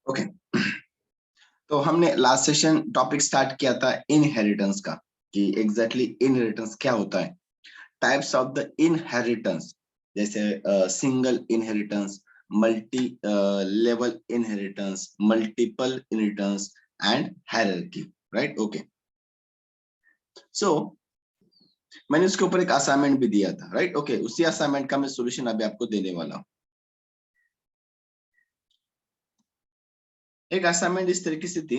Okay तो हमने last session topic start किया था इनहेरिटेंस का, कि एग्जैक्टली इनहेरिटेंस क्या होता है। टाइप्स ऑफ द इनहेरिटेंस, जैसे single inheritance, multi level inheritance, multiple inheritance and hierarchy, right. Okay so मैंने उसके ऊपर एक असाइनमेंट भी दिया था, राइट। ओके उसी असाइनमेंट का मैं सॉल्यूशन अभी आपको देने वाला हूँ। एक असाइनमेंट इस तरीके से थी,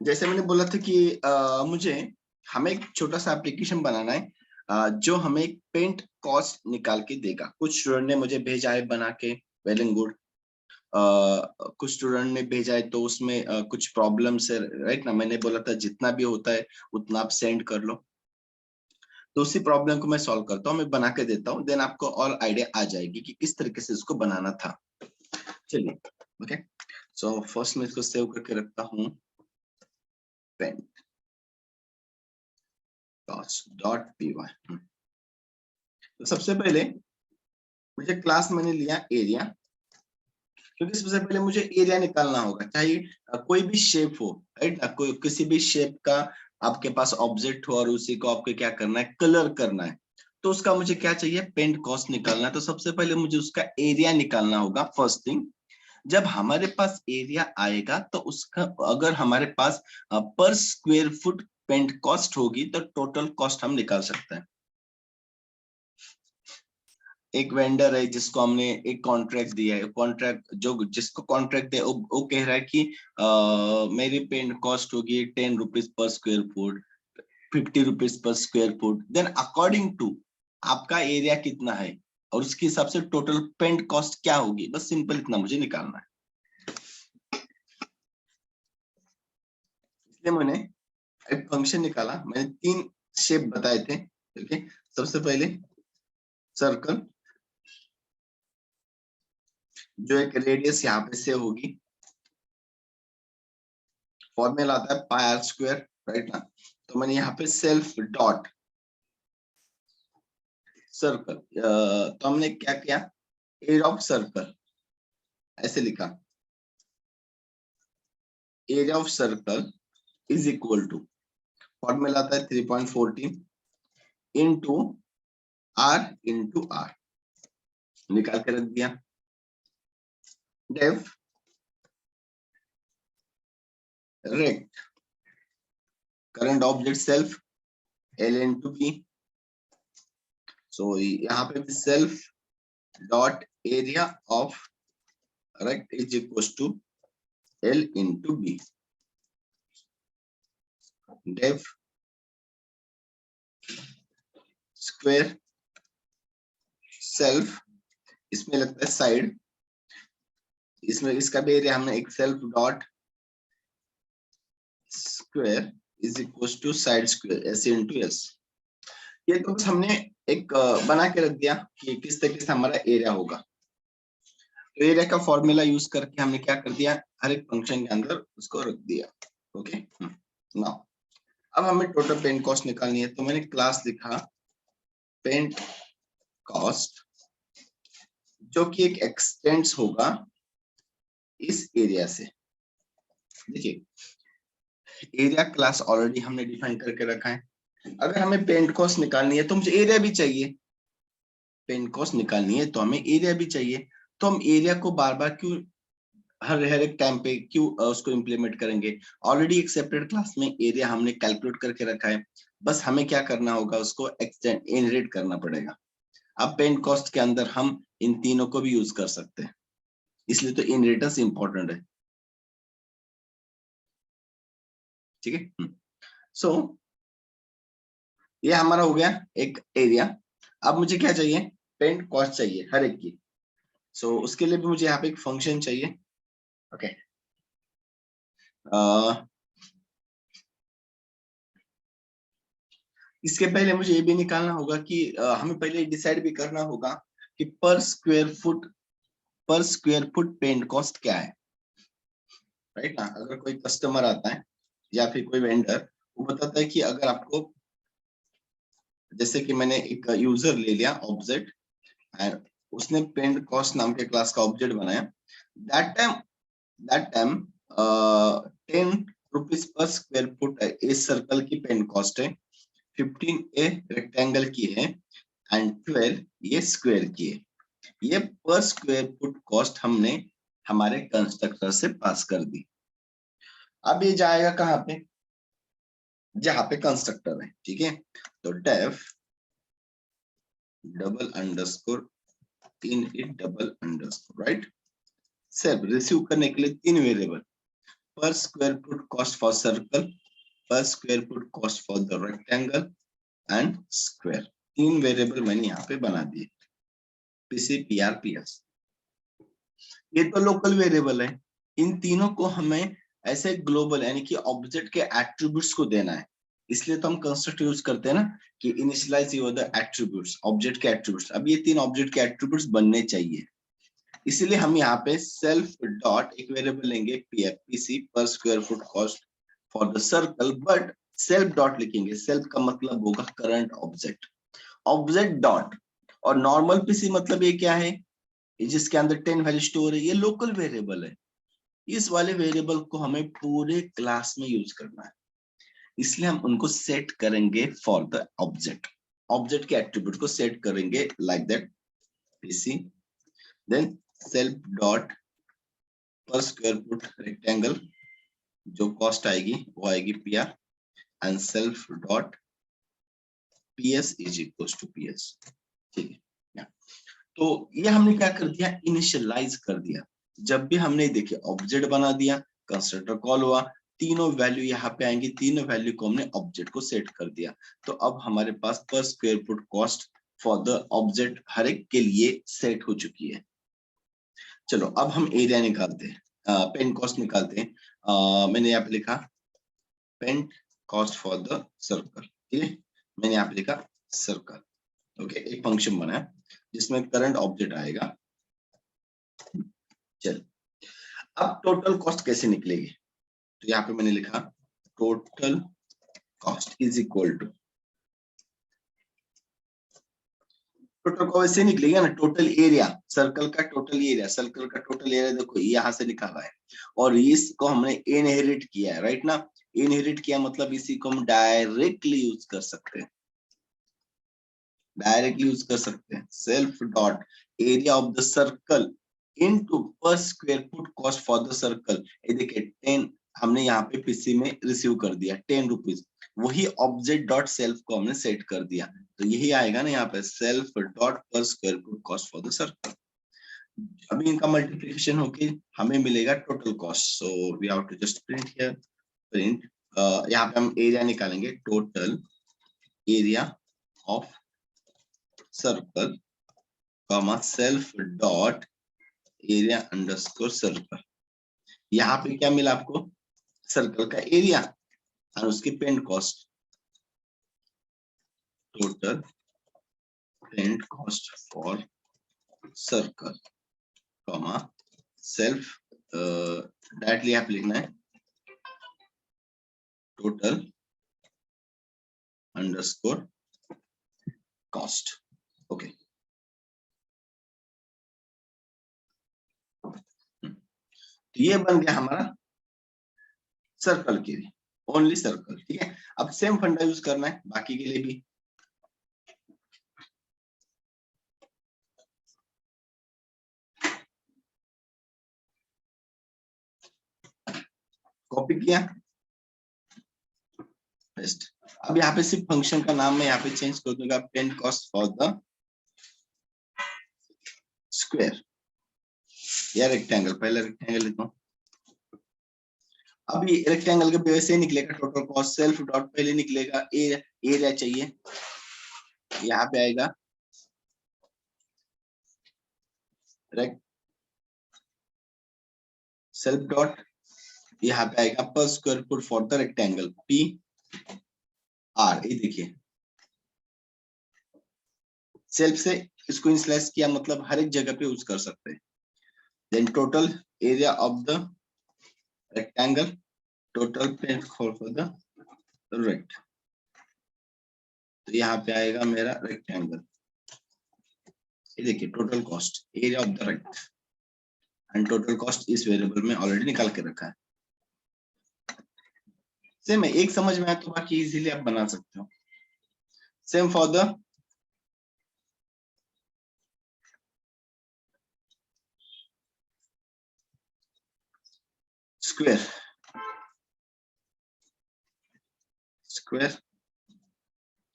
जैसे मैंने बोला था कि मुझे हमें एक छोटा सा एप्लीकेशन बनाना है, जो हमें एक पेंट कॉस्ट निकाल के देगा। कुछ स्टूडेंट ने मुझे भेजा है बना के, वेल एंड गुड। कुछ स्टूडेंट ने भेजा है तो उसमें कुछ प्रॉब्लम्स है, राइट ना। मैंने बोला था जितना भी होता है उतना आप सेंड कर लो, तो उसी प्रॉब्लम को मैं सॉल्व करता हूँ, मैं बना के देता हूँ, देन आपको ऑल आइडिया आ जाएगी कि किस तरीके से इसको बनाना था। चलिए ओके, सो फर्स्ट मैं इसको सेव करके रखता हूँ, पेंट .py। तो सबसे पहले मुझे क्लास मैंने लिया एरिया, क्योंकि सबसे पहले मुझे एरिया निकालना होगा, चाहे कोई भी शेप हो, राइट ना। कोई किसी भी शेप का आपके पास ऑब्जेक्ट हो और उसी को आपको क्या करना है, कलर करना है, तो उसका मुझे क्या चाहिए, पेंट कॉस्ट निकालना है। तो सबसे पहले मुझे उसका एरिया निकालना होगा फर्स्ट थिंग। जब हमारे पास एरिया आएगा तो उसका, अगर हमारे पास पर स्क्वेयर फुट पेंट कॉस्ट होगी तो टोटल कॉस्ट हम निकाल सकते हैं। एक वेंडर है जिसको हमने एक कॉन्ट्रैक्ट दिया है, कॉन्ट्रैक्ट जो जिसको कॉन्ट्रैक्ट दिया वो कह रहा है कि मेरी पेंट कॉस्ट होगी 10 rupees per square foot, 50 rupees per square foot. Then according to आपका एरिया कितना है और उसके हिसाब से टोटल पेंट कॉस्ट क्या होगी, बस सिंपल इतना मुझे निकालना है। इसलिए मैंने एक फंक्शन निकाला, मैंने 3 शेप बताए थे। ठीक है, सबसे पहले सर्कल, जो एक रेडियस यहाँ पे से होगी, फॉर्मूला आता है पाई आर स्क्वायर, राइट ना। तो मैंने यहाँ पे सेल्फ डॉट सर्कल, तो हमने क्या किया, एरिया ऑफ सर्कल ऐसे लिखा, area of circle is equal to, formula आता है 3.14 इंटू आर निकाल के रख दिया। Def rect current object self l into b, so यहाँ पे भी self dot area of rect is equal to l into b. Def square self, इसमें लगता है साइड, इसमें इसका भी एरिया हमने एक self dot square is equal to side square S into S. ये तो बस हमने एक बना के रख दिया कि किस तरीके से हमारा एरिया होगा। तो एरिया का फॉर्मूला यूज करके हमने क्या कर दिया, हर एक फंक्शन के अंदर उसको रख दिया। ओके नाउ अब हमें टोटल पेंट कॉस्ट निकालनी है, तो मैंने क्लास लिखा पेंट कॉस्ट, जो कि एक एक्सटेंड्स होगा इस एरिया से। देखिए एरिया क्लास ऑलरेडी हमने डिफाइन करके रखा है, अगर हमें पेंट कॉस्ट निकालनी है तो मुझे एरिया भी चाहिए, पेंट कॉस्ट निकालनी है तो हमें एरिया भी चाहिए। तो हम एरिया को बार बार क्यों हर एक टाइम पे क्यों उसको इम्प्लीमेंट करेंगे, ऑलरेडी एक सेपरेट क्लास में एरिया हमने कैलकुलेट करके रखा है, बस हमें क्या करना होगा, उसको एक्सटेंड इनहेरिट करना पड़ेगा। अब पेंट कॉस्ट के अंदर हम इन तीनों को भी यूज कर सकते हैं, इसलिए तो इनहेरिटेंस इंपॉर्टेंट है। ठीक है, सो ये हमारा हो गया एक एरिया। अब मुझे क्या चाहिए, पेंट कॉस्ट चाहिए हर एक की। सो उसके लिए भी मुझे यहाँ पे एक फंक्शन चाहिए। ओके इसके पहले मुझे ये भी निकालना होगा कि हमें पहले डिसाइड भी करना होगा कि पर स्क्वायर फुट पर स्क्वायर फुट पेंट कॉस्ट क्या है, राइट ना। अगर कोई कस्टमर आता है या फिर कोई वेंडर, वो बताता है कि अगर आपको, जैसे कि मैंने एक यूजर ले लिया ऑब्जेक्ट एंड उसने पेंट कॉस्ट नाम के क्लास का ऑब्जेक्ट बनाया, that time 10 rupees per square foot है इस सर्कल की पेंट कॉस्ट है, 15 ए रेक्टेंगल की है एंड 12 ये स्क्वायर की है। ये पर स्क्वायर फुट कॉस्ट हमने हमारे कंस्ट्रक्टर से पास कर दी। अब ये जाएगा कहाँ पे, जहां पे कंस्ट्रक्टर है, ठीक है। तो def double underscore init double underscore, right. सिर्फ रिसीव करने के लिए 3 variable, per square foot cost for circle, per square foot cost for the rectangle and square, 3 variable मैंने यहाँ पे बना दिए, पीसी पीआर पीएस। ये तो लोकल वेरिएबल है, इन तीनों को हमें ऐसे ग्लोबल यानी कि ऑब्जेक्ट के एट्रीब्यूट्स को देना है, इसलिए तो हम कंस्ट्रक्ट यूज करते हैं ना कि initialize your the attributes, object के एट्रीब्यूट्स। अब ये 3 ऑब्जेक्ट के एट्रीब्यूट्स बनने चाहिए, इसीलिए हम यहाँ पे सेल्फ डॉट एक वेरिएबल लेंगे पीसी पर square foot cost for the circle, but self dot लिखेंगे। सेल्फ का मतलब होगा करंट ऑब्जेक्ट, ऑब्जेक्ट डॉट। और नॉर्मल पीसी मतलब ये क्या है, जिसके अंदर 10 वैल्यू स्टोर है, ये लोकल वेरिएबल है। इस वाले वेरिएबल को हमें पूरे क्लास में यूज करना है, इसलिए हम उनको सेट करेंगे फॉर द ऑब्जेक्ट, ऑब्जेक्ट के एट्रीब्यूट को सेट करेंगे like that PC, then self dot per square foot rectangle, जो कॉस्ट आएगी वो आएगी PR, and self dot PS is equal to PS, ठीक है। तो ये हमने क्या कर दिया, इनिशियलाइज कर दिया। जब भी हमने देखिए ऑब्जेक्ट बना दिया, कंस्ट्रक्टर कॉल हुआ, तीनों वैल्यू यहाँ पे आएंगी, तीनों वैल्यू को हमने ऑब्जेक्ट को सेट कर दिया। तो अब हमारे पास per square foot cost for the object हर एक के लिए सेट हो चुकी है। चलो अब हम एरिया निकालते हैं, पेंट कॉस्ट निकालते हैं। मैंने यहाँ पे लिखा paint cost for the circle, ठीक है। मैंने यहाँ पे लिखा सर्कल, ओके। एक फंक्शन बनाया जिसमें करंट ऑब्जेक्ट आएगा। चल अब टोटल कॉस्ट कैसे निकलेगी, तो यहाँ पे मैंने लिखा total cost is equal to, total cost से निकलेगा ना, टोटल एरिया, सर्कल का टोटल एरिया, सर्कल का टोटल एरिया देखो यहाँ से निकाला है, और इसको हमने इनहेरिट किया है, राइट ना। इनहेरिट किया मतलब इसी को हम डायरेक्टली यूज कर सकते हैं, डायरेक्टली यूज कर सकते हैं। Self dot area of the circle into per square foot cost for the circle. ये देखिए 10 हमने यहाँ पे पीसी में रिसीव कर दिया 10 रुपीज, वही ऑब्जेक्ट डॉट सेल्फ को हमने सेट कर दिया, तो यही आएगा ना यहाँ पे self dot per square foot cost for the circle. अभी इनका मल्टीप्लिकेशन होके हमें मिलेगा total cost, so we have to just print here, print यहाँ पे हम एरिया निकालेंगे, total area of circle comma self dot area underscore circle. यहाँ पे क्या मिला आपको, सर्कल का एरिया और उसकी paint cost, total paint cost for circle comma self, directly आप लिखना है टोटल अंडरस्कोर कॉस्ट, ओके। ये बन गया हमारा सर्कल के लिए, ओनली सर्कल, ठीक है। अब सेम फंडा यूज करना है बाकी के लिए भी। कॉपी किया, पेस्ट। अब यहाँ पे सिर्फ फंक्शन का नाम मैं यहाँ पे चेंज कर दूंगा, paint cost for the square या रेक्टेंगल, पहले रेक्टेंगल लिखता हूँ। अब ये रेक्टेंगल के वैसे ही निकलेगा टोटल कॉस्ट, सेल्फ डॉट पहले निकलेगा एरिया चाहिए, यहाँ पे आएगा सेल्फ डॉट, यहाँ पे आएगा पर square foot for the rectangle P R. ये देखिए सेल्फ से इसको इनिशियलाइज किया मतलब हर एक जगह पे यूज कर सकते हैं। then total area of the rectangle, total paint for the rect, तो यहाँ पे आएगा मेरा रेक्टेंगल। ये देखिए total cost area of the rect and total cost इस वेरिएबल में ऑलरेडी निकाल के रखा है। सेम है, एक समझ में आया तो बाकी इजीली आप बना सकते हो। Same for the square, square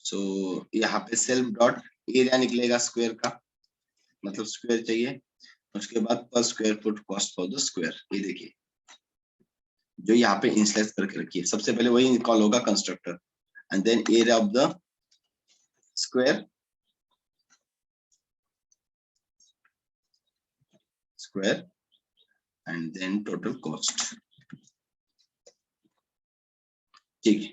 so यहाँ पे सेल्फ डॉट एरिया निकलेगा स्क्वायर का, मतलब स्क्वायर चाहिए, उसके बाद पर square foot cost for the square. ये देखिए जो यहाँ पे इनिशियलाइज करके रखी है, सबसे पहले वही कॉल होगा constructor and then area of the square, square and then total cost. ठीक है,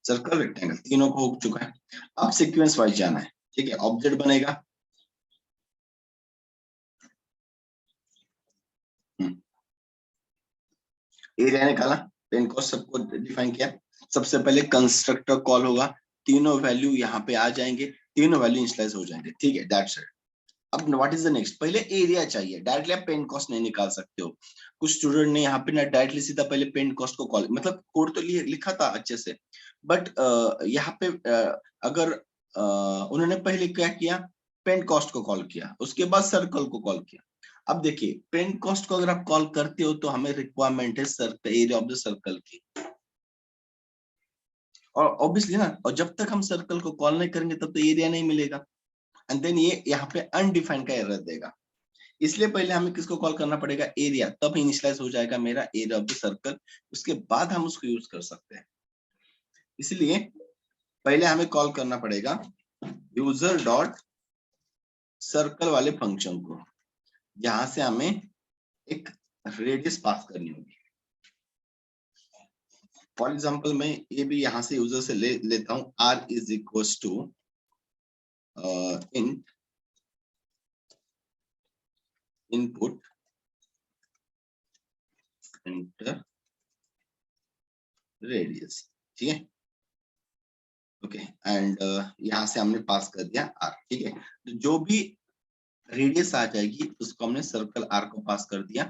सर्कल रेक्टेंगल तीनों को हो चुका है। अब सीक्वेंस वाइज जाना है। ठीक है, ऑब्जेक्ट बनेगा, एरिया निकाला, पेन कॉस्ट सबको डिफाइन किया। सबसे पहले कंस्ट्रक्टर कॉल होगा, तीनों वैल्यू यहाँ पे आ जाएंगे, तीनों वैल्यू इनिशियलाइज हो जाएंगे। ठीक है, दैट्स इट। अब व्हाट इज द नेक्स्ट, पहले एरिया चाहिए, डायरेक्टली आप पेन कॉस्ट नहीं निकाल सकते हो। कुछ स्टूडेंट ने यहाँ पे ना डायरेक्टली सीधा पहले पेन कॉस्ट को कॉल, मतलब कोड तो लिखा था अच्छे से, बट यहाँ पे अगर उन्होंने पहले क्या किया, पेन कॉस्ट को कॉल किया, उसके बाद सर्कल को कॉल किया। अब देखिए पेन कॉस्ट को अगर आप कॉल करते हो तो हमें रिक्वायरमेंट है circle, area of the circle की, और ऑब्वियसली ना, और जब तक हम सर्कल को कॉल नहीं करेंगे तब तो एरिया नहीं मिलेगा, एंड देन ये यहाँ पे अनडिफाइंड का एरर देगा। इसलिए पहले हमें किसको कॉल करना पड़ेगा, एरिया, तब इनिशियलाइज हो जाएगा मेरा एरिया ऑफ द सर्कल, उसके बाद हम उसको यूज कर सकते हैं। इसलिए पहले हमें कॉल करना पड़ेगा यूजर डॉट सर्कल वाले फंक्शन को, जहां से हमें एक रेडियस पास करनी होगी। फॉर एग्जाम्पल मैं ये भी यहां से यूजर से लेता हूं, r is equal to input enter radius. ठीक है, ओके, एंड यहाँ से हमने पास कर दिया r। ठीक है, तो जो भी रेडियस आ जाएगी उसको हमने सर्कल r को पास कर दिया,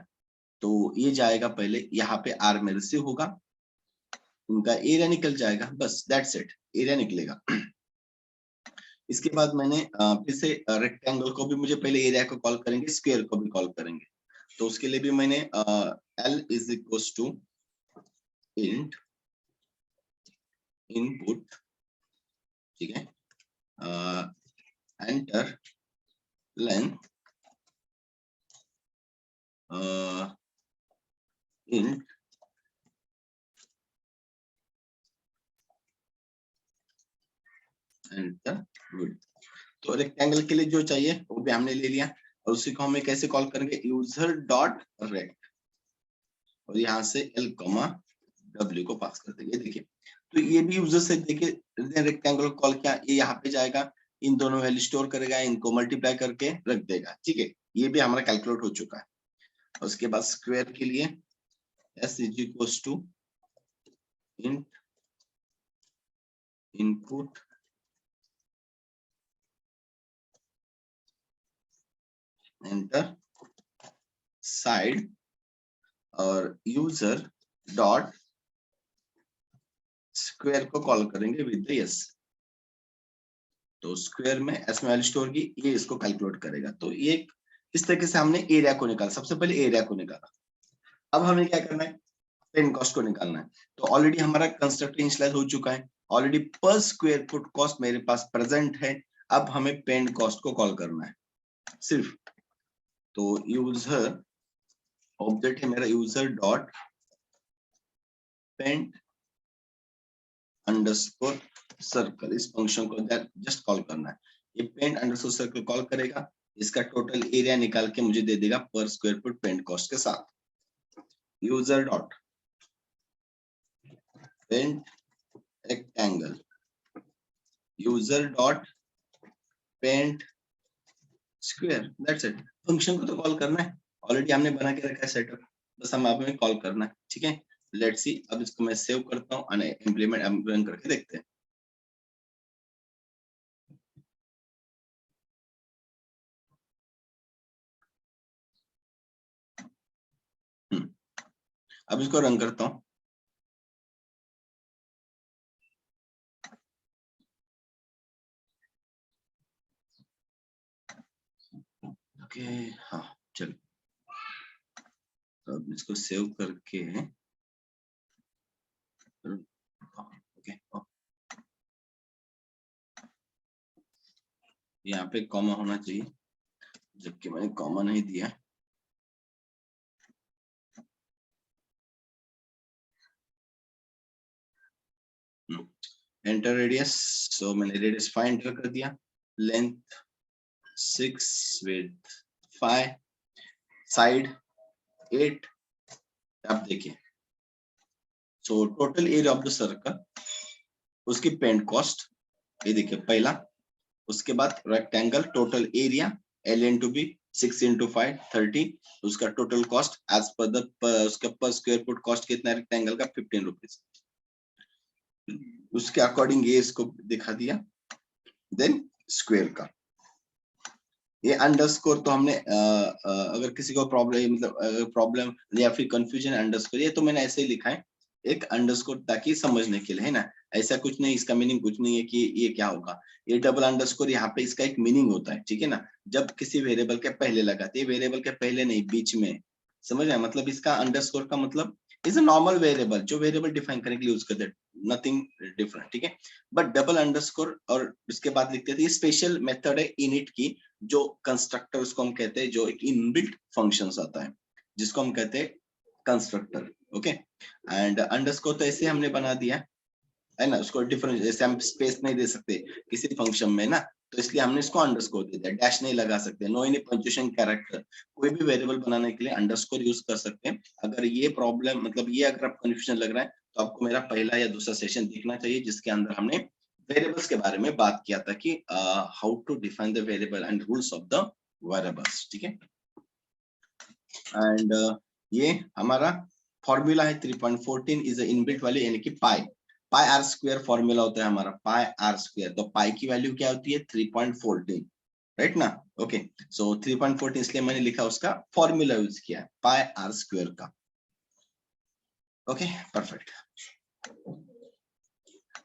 तो ये जाएगा पहले यहाँ पे r मेरे से होगा, उनका एरिया निकल जाएगा, बस दैट्स इट, एरिया निकलेगा। इसके बाद मैंने फिर से रेक्टेंगल को भी मुझे पहले एरिया को कॉल करेंगे, स्क्वायर को भी कॉल करेंगे, तो उसके लिए भी मैंने l is equal to int input, ठीक है, enter length int enter width. तो रेक्टेंगल के लिए जो चाहिए वो भी हमने ले लिया, और उसी को हमें कैसे कॉल करेंगे, यूजर डॉट रेक्ट, और यहाँ से l w को पास कर देंगे। देखिए तो ये भी यूजर से देखिए रेक्टेंगल कॉल किया, ये यहाँ पे जाएगा, इन दोनों वैल्यू स्टोर करेगा, इनको मल्टीप्लाई करके रख देगा। ठीक है, ये भी हमारा कैलकुलेट हो चुका है। उसके बाद स्क्वायर के लिए s is equal to int input enter side और यूजर डॉट स्क्वायर को कॉल करेंगे विद द s, तो स्क्वायर में s में वैल्यू स्टोर की, ये इसको कैलकुलेट करेगा। तो ये इस तरीके से हमने एरिया को निकाला, सबसे पहले एरिया को निकाला। अब हमें क्या करना है, पेन कॉस्ट को निकालना है। तो ऑलरेडी हमारा कंस्ट्रक्टर इनिशियलाइज हो चुका है, ऑलरेडी पर स्क्वायर फुट कॉस्ट मेरे पास प्रेजेंट है। अब हमें पेन कॉस्ट को कॉल करना है सिर्फ, तो यूजर ऑब्जेक्ट है मेरा user dot paint underscore circle, इस फंक्शन को जस्ट कॉल करना है। ये पेंट अंडरस्कोर सर्कल कॉल करेगा, इसका टोटल एरिया निकाल के मुझे दे देगा पर स्क्वायर फुट पेंट कॉस्ट के साथ। User dot paint rectangle, user dot paint square, that's it. Function को तो कॉल करना है, ऑलरेडी हमने बना के रखा है सेटअप, बस हम आपको कॉल करना है, ठीक है। लेट्स सी, अब इसको मैं सेव करता हूँ और इम्प्लीमेंट रन करके देखते हैं। अब इसको रन करता हूँ। ओके, हाँ चलो, अब इसको सेव करके ओके, यहाँ पे कॉमा होना चाहिए, जबकि मैंने कॉमा नहीं दिया। एंटर रेडियस, सो मैंने रेडियस 5 एंटर कर दिया, लेंथ 6, विड्थ 5, साइड 8। आप देखिए, so total area of the circle, उसकी पेंट कॉस्ट, ये देखिए पहला, उसके बाद rectangle total area L into B 6 into 5 30, उसका total cost as per the उसका पर स्क्वायर फुट कॉस्ट कितना है रेक्टेंगल का 15 रुपीज, उसके अकॉर्डिंग ये इसको दिखा दिया। देन स्क्वायर का ये अंडरस्कोर तो हमने अगर किसी को प्रॉब्लम, मतलब प्रॉब्लम या फिर कंफ्यूजन अंडरस्कोर, ये तो मैंने ऐसे ही लिखा है एक अंडरस्कोर ताकि समझने के लिए, है ना। ऐसा कुछ नहीं, इसका मीनिंग कुछ नहीं है कि ये क्या होगा। ये डबल अंडरस्कोर यहाँ पे इसका एक मीनिंग होता है, ठीक है ना। जब किसी वेरिएबल के पहले लगाते हैं, वेरिएबल के पहले नहीं, बीच में, समझ रहे हैं। मतलब इसका अंडरस्कोर का मतलब इज अ नॉर्मल वेरिएबल, जो वेरिएबल डिफाइन करने के लिए यूज करते हैं, नथिंग डिफरेंट, ठीक है। बट डबल अंडरस्कोर और उसके बाद लिखते थे, ये स्पेशल मेथड है इनिट की, जो कंस्ट्रक्टर उसको हम कहते हैं, जो एक इनबिल्ट फंक्शंस आता है, जिसको हम कहते हैं कंस्ट्रक्टर, ओके। एंड अंडरस्कोर तो ऐसे हमने बना दिया है ना, उसको डिफरेंट, जैसे हम स्पेस नहीं दे सकते किसी फंक्शन में ना, तो इसलिए हमने इसको अंडरस्कोर दे दिया। डैश नहीं लगा सकते, नो एनी पंक्चुएशन कैरेक्टर, कोई भी वेरिएबल बनाने के लिए अंडरस्कोर यूज कर सकते हैं। अगर ये प्रॉब्लम, मतलब ये अगर आपको कंफ्यूजन लग रहा है, तो आपको मेरा पहला या दूसरा सेशन देखना चाहिए, जिसके अंदर हमने वेरिएबल्स के बारे में बात किया था कि how to define the variable and rules of the variables, ठीक है। एंड ये हमारा फॉर्मूला है 3.14 इज इनबिल्ट वैल्यू, यानी कि पाई, पाई आर स्क्वायर फॉर्मूला होता है हमारा, पाई आर स्क्वायर। तो पाई की वैल्यू क्या होती है 3.14, राइट ना। ओके, सो 3.14 इसलिए मैंने लिखा, उसका फॉर्मूला यूज किया है पाई आर स्क्वायर का। Okay, perfect.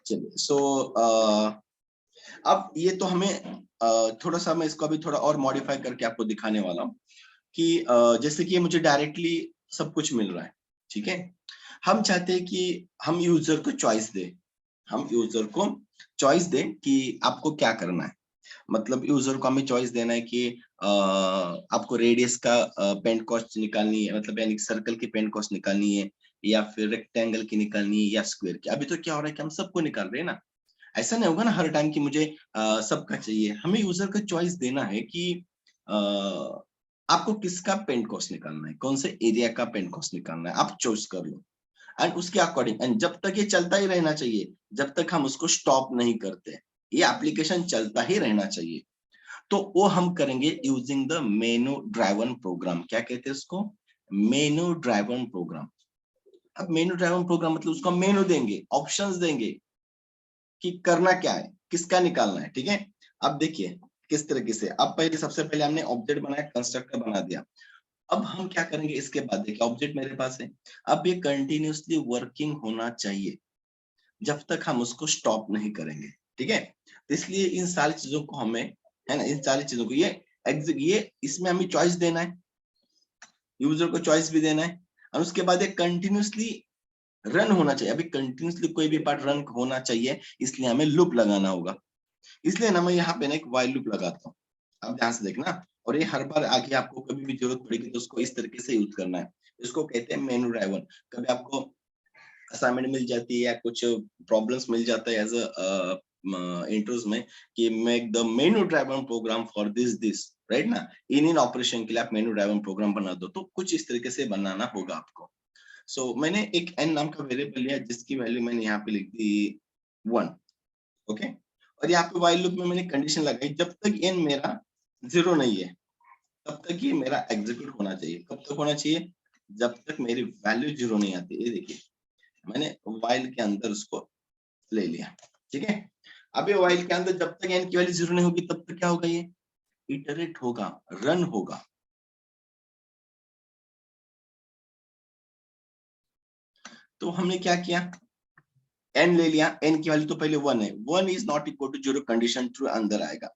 चलिए, सो अब ये तो हमें थोड़ा सा, मैं इसको अभी थोड़ा और मॉडिफाई करके आपको दिखाने वाला हूँ कि जैसे कि मुझे डायरेक्टली सब कुछ मिल रहा है, ठीक है। हम चाहते हैं कि हम यूजर को चॉइस दें, हम यूजर को चॉइस दें कि आपको क्या करना है। मतलब यूजर को हमें चॉइस देना है कि आपको रेडियस का पेंट कॉस्ट निकालनी है, मतलब यानी सर्कल की पेंट कॉस्ट निकालनी है, या फिर रेक्टेंगल की निकालनी है, या स्क्वायर की। अभी तो क्या हो रहा है कि हम सबको निकाल रहे हैं ना, ऐसा नहीं होगा ना हर टाइम कि मुझे सबका चाहिए। हमें यूजर को चॉइस देना है कि आपको किसका पेंट कॉस्ट निकालना है, कौन से एरिया का पेंट कॉस्ट निकालना है, आप चॉइस कर लो। एंड उसके अकॉर्डिंग, एंड जब तक ये चलता ही रहना चाहिए, जब तक हम उसको स्टॉप नहीं करते, ये एप्लीकेशन चलता ही रहना चाहिए। तो वो हम करेंगे using the menu driven program. क्या कहते हैं उसको, मेनू ड्राइवन प्रोग्राम। अब मेनू ड्राइवन प्रोग्राम मतलब उसको मेनू देंगे, ऑप्शंस देंगे कि करना क्या है, किसका निकालना है, ठीक है। अब देखिए किस तरीके से, अब पहले सबसे पहले हमने ऑब्जेक्ट बनाया, कंस्ट्रक्टर बना दिया। अब हम क्या करेंगे इसके बाद, देखिए ऑब्जेक्ट मेरे पास है, अब ये कंटिन्यूअसली वर्किंग होना चाहिए जब तक हम उसको स्टॉप नहीं करेंगे, ठीक है। तो इसलिए इन सारी चीजों को हमें, है ना, इन सारी चीजों को ये इसमें हमें चॉइस देना है, यूजर को चॉइस भी देना है, और उसके बाद ये कंटिन्यूअसली रन होना चाहिए। अभी कंटिन्यूअसली कोई भी पार्ट रन होना चाहिए, इसलिए हमें लूप लगाना होगा। इसलिए ना मैं यहाँ पे ना एक वाइल लूप लगाता हूँ, अब ध्यान से देखना। और ये हर बार आगे आपको कभी भी जरूरत पड़ेगी तो उसको इस तरीके से यूज करना है। इसको कहते हैं मेनू ड्राइवन। कभी आपको असाइनमेंट मिल जाती है या कुछ प्रॉब्लम्स मिल जाता है एज अ इंट्रोज में कि make the menu driven program for this, right ना। इन ऑपरेशन के लिए आप मेनू ड्राइवन प्रोग्राम बना दो, तो कुछ इस तरीके से बनाना होगा आपको। सो मैंने एक n नाम का वेरिएबल लिया, जिसकी वैल्यू मैंने यहाँ पे लिख दी 1, ओके। और यहाँ पे व्हाइल लूप में मैंने कंडीशन लगाई, जब तक n मेरा 0 नहीं है, तब तक ये मेरा एग्जीक्यूट होना चाहिए। कब तक होना चाहिए? जब तक मेरी वैल्यू 0 नहीं आती। ये देखिए मैंने व्हाइल के अंदर उसको ले लिया, ठीक है। अब ये व्हाइल के अंदर जब तक n की वैल्यू 0 नहीं होगी तब तक क्या होगा? ये इटरेट होगा, रन होगा। तो हमने क्या किया? n ले लिया, n की वैल्यू तो पहले 1 है, 1 is not equal to 0, condition true अंदर आएगा।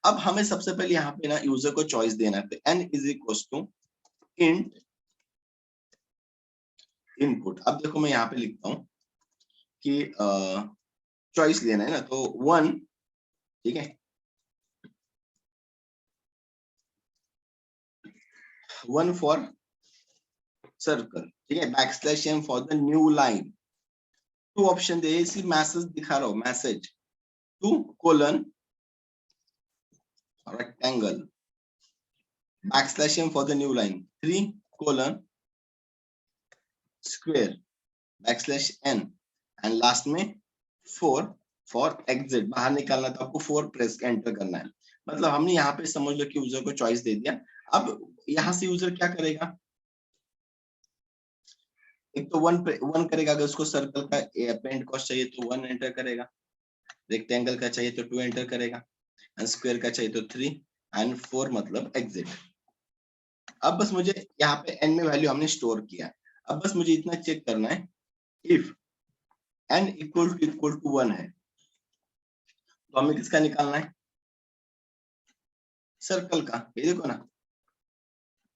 अब हमें सबसे पहले यहाँ पे ना यूजर को चॉइस देना है, तो n is equal to int input. अब देखो मैं यहाँ पे लिखता हूँ कि चॉइस लेना है ना, तो 1, ठीक है, 1 फॉर सर्कल, ठीक है, backslash m for the new line. Two option दे, इसी मैसेज दिखा रहा हूँ, message 2 colon rectangle backslash m for the new line 3 colon square backslash n and last में 4 फॉर एग्जिट। बाहर निकालना तो आपको 4 प्रेस एंटर करना है। मतलब हमने यहाँ पे समझ लो कि यूजर को चॉइस दे दिया। अब यहाँ से यूजर क्या करेगा? एक तो 1 करेगा, अगर उसको सर्कल का पेंट कॉस्ट चाहिए तो 1 एंटर करेगा, रेक्टेंगल का चाहिए तो 2 एंटर करेगा, एंड स्क्वायर का चाहिए तो 3 एंड 4 मतलब एग्जिट। अब बस मुझे यहाँ पे n में वैल्यू हमने स्टोर किया। अब बस मुझे इतना चेक करना है, इफ n इक्वल टू 1 है तो हमें किसका निकालना है? सर्कल का। ये देखो ना,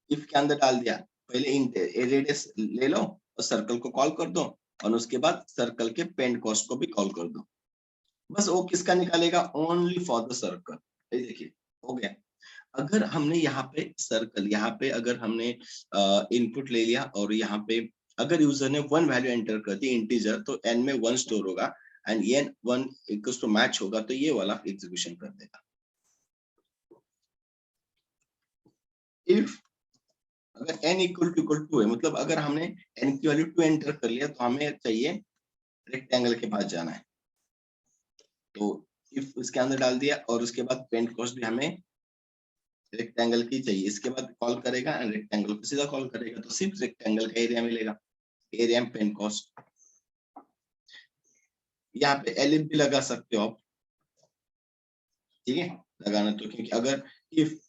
इफ के अंदर डाल दिया, पहले इन रेडियस ले लो और सर्कल को कॉल कर दो, और उसके बाद सर्कल के पेंट कॉस्ट को भी कॉल कर दो। बस वो किसका निकालेगा? Only for the circle. ये देखिए हो गया। अगर हमने यहाँ पे सर्कल, यहाँ पे अगर हमने इनपुट ले लिया और यहाँ पे अगर यूजर ने 1 वैल्यू एंटर कर दी इंटीजर, तो n में 1 स्टोर होगा एंड ये 1 इक्वल्स टू मैच होगा, तो ये वाला एग्जीक्यूशन कर देगा। इफ अगर n इक्वल टू है, मतलब अगर हमने n की वैल्यू 2 एंटर कर लिया तो हमें चाहिए रेक्टेंगल के पास जाना है, तो इफ उसके अंदर डाल दिया और उसके बाद पेंट कॉस्ट भी हमें रेक्टेंगल की चाहिए, इसके बाद कॉल करेगा एंड रेक्टेंगल को सीधा कॉल करेगा, तो सिर्फ रेक्टेंगल का एरिया मिलेगा, एरिया में पेंट कॉस्ट। यहाँ पे एलिफ भी लगा सकते हो आप, ठीक है, लगाना तो, क्योंकि अगर इफ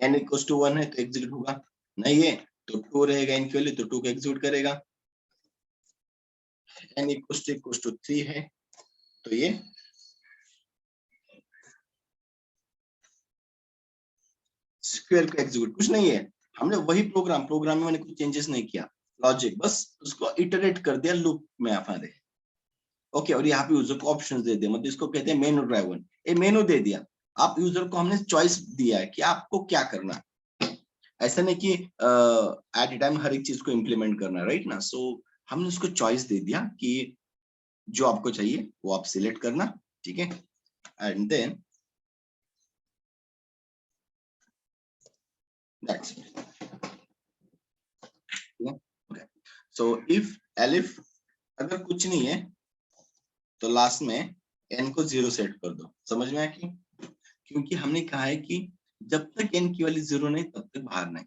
n इक्वल्स टू 1 है तो एग्जीक्यूट होगा, नहीं है तो 2 रहेगा इनकी वैल्यू, तो 2 को एग्जीक्यूट करेगा। n इक्वल्स टू 3 है तो ये स्क्वायर को एग्जीक्यूट, कुछ नहीं है, हमने वही प्रोग्राम में मैंने कुछ चेंजेस नहीं किया, लॉजिक बस उसको इटरेट कर दिया लूप में हमारे। ओके, और यहाँ पे यूजर को ऑप्शंस दे दिया, मतलब इसको कहते हैं मेनू ड्राइवन। ये मेनू दे दिया, आप यूजर को हमने चॉइस दिया है कि आपको क्या करना है। ऐसा नहीं कि एट ए टाइम हर एक चीज को इम्प्लीमेंट करना, राइट ना। सो हमने उसको चॉइस दे दिया कि जो आपको चाहिए वो आप सिलेक्ट करना, ठीक है, and then that's it. Okay, so if elif अगर कुछ नहीं है तो लास्ट में n को 0 सेट कर दो। समझ में आया क्यों? क्योंकि हमने कहा है कि जब तक n की वैल्यू 0 नहीं तब तक बाहर नहीं।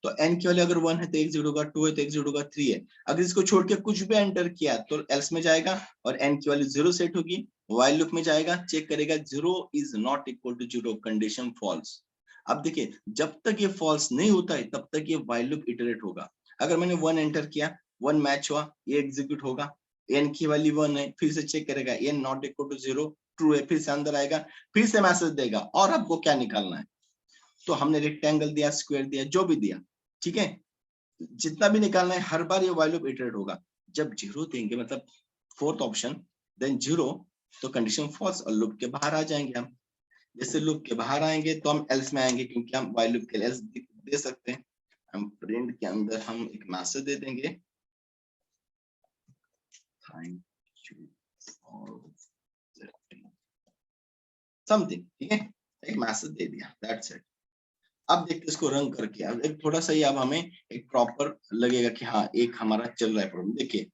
तो n की वैल्यू अगर 1 है तो एग्जिट होगा, 2 है तो एग्जिट होगा, 3 है, अगर इसको छोड़ के कुछ भी एंटर किया तो एल्स में जाएगा और n की वैल्यू 0 सेट होगी, व्हाइल लूप में जाएगा, चेक करेगा 0 is not equal to 0, condition false. अब देखिए जब तक ये फॉल्स नहीं होता है तब तक ये व्हाइल लूप इटरेट होगा। अगर मैंने 1 एंटर किया, 1 मैच हुआ, ये एग्जीक्यूट होगा, n की वैल्यू 1 है, फिर से चेक करेगा n not equal to 0, true है, फिर से अंदर आएगा, फिर से मैसेज देगा, और आपको क्या निकालना है? तो हमने रेक्टेंगल दिया, स्क्वायर दिया, जो भी दिया, ठीक है, जितना भी निकालना है हर बार ये व्हाइल लूप इटरेट होगा। जब 0 देंगे मतलब फोर्थ ऑप्शन देन 0, तो कंडीशन फॉल्स और लूप के बाहर आ जाएंगे हम। जैसे लूप के बाहर आएंगे तो हम एल्स में आएंगे, क्योंकि हम व्हाइल लूप के एल्स दे सकते हैं। हम प्रिंट के अंदर हम एक मैसेज दे देंगे, थैंक यू फॉर समथिंग, ठीक है, एक मैसेज दे दिया, दैट्स इट। अब देखते इसको रन करके, अब एक थोड़ा सा ही अब हमें एक प्रॉपर लगेगा कि हाँ एक हमारा चल रहा है प्रॉब्लम। देखिए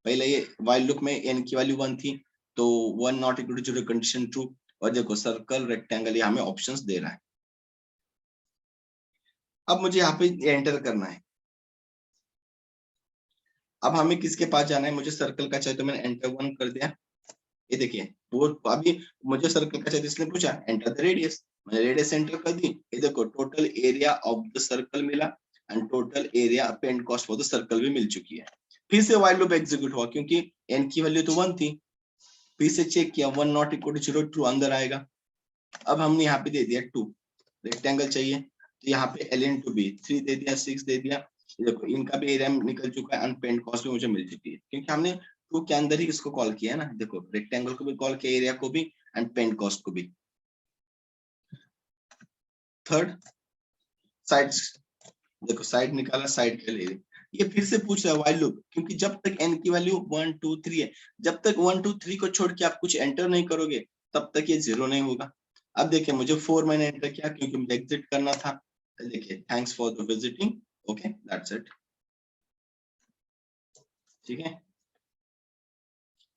पहले ये व्हाइल लूप में n की वैल्यू 1 थी तो 1 not equal to 0 condition true, और देखो सर्कल रेक्टेंगल ये हमें ऑप्शंस दे रहा है। अब मुझे यहाँ पे एंटर करना है। अब हमें किसके पास जाना है, मुझे सर्कल का चाहिए तो मैंने एंटर 1 कर दिया। ये देखिए वो अभी मुझे सर्कल का चाहिए इसने पूछा एंटर द रेडियस, मैंने रेडियस एंटर कर दी। ये देखो total area of the circle मिला एंड टोटल एरिया पे and cost for the circle भी मिल चुकी है। फिर से व्हाइल लूप एग्जीक्यूट हुआ क्योंकि n की वैल्यू तो 1 थी। फिर से चेक किया 1 नॉट इक्वल टू 0, ट्रू अंदर आएगा। अब हमने यहाँ पे दे दिया 2, रेक्टेंगल चाहिए तो यहाँ पे l into b 3 दे दिया, 6 दे दिया। देखो इनका भी एरिया निकल चुका है, अनपेंड कॉस्ट भी मुझे मिल चुकी है क्योंकि हमने 2 के अंदर ही इसको कॉल किया है ना। देखो रेक्टेंगल को भी कॉल किया, एरिया को भी एंड पेंट कॉस्ट को भी। थर्ड साइड, देखो साइड निकाला, साइड के लिए ये फिर से पूछ रहा है व्हाइल लूप क्योंकि जब तक n की वैल्यू 1 2 3 है, जब तक 1 2 3 को छोड़ के आप कुछ एंटर नहीं करोगे तब तक ये 0 नहीं होगा। अब देखिए मुझे 4 मैंने एंटर किया क्योंकि मुझे एग्जिट करना था। देखिए thanks for the visiting, okay that's it. ठीक है,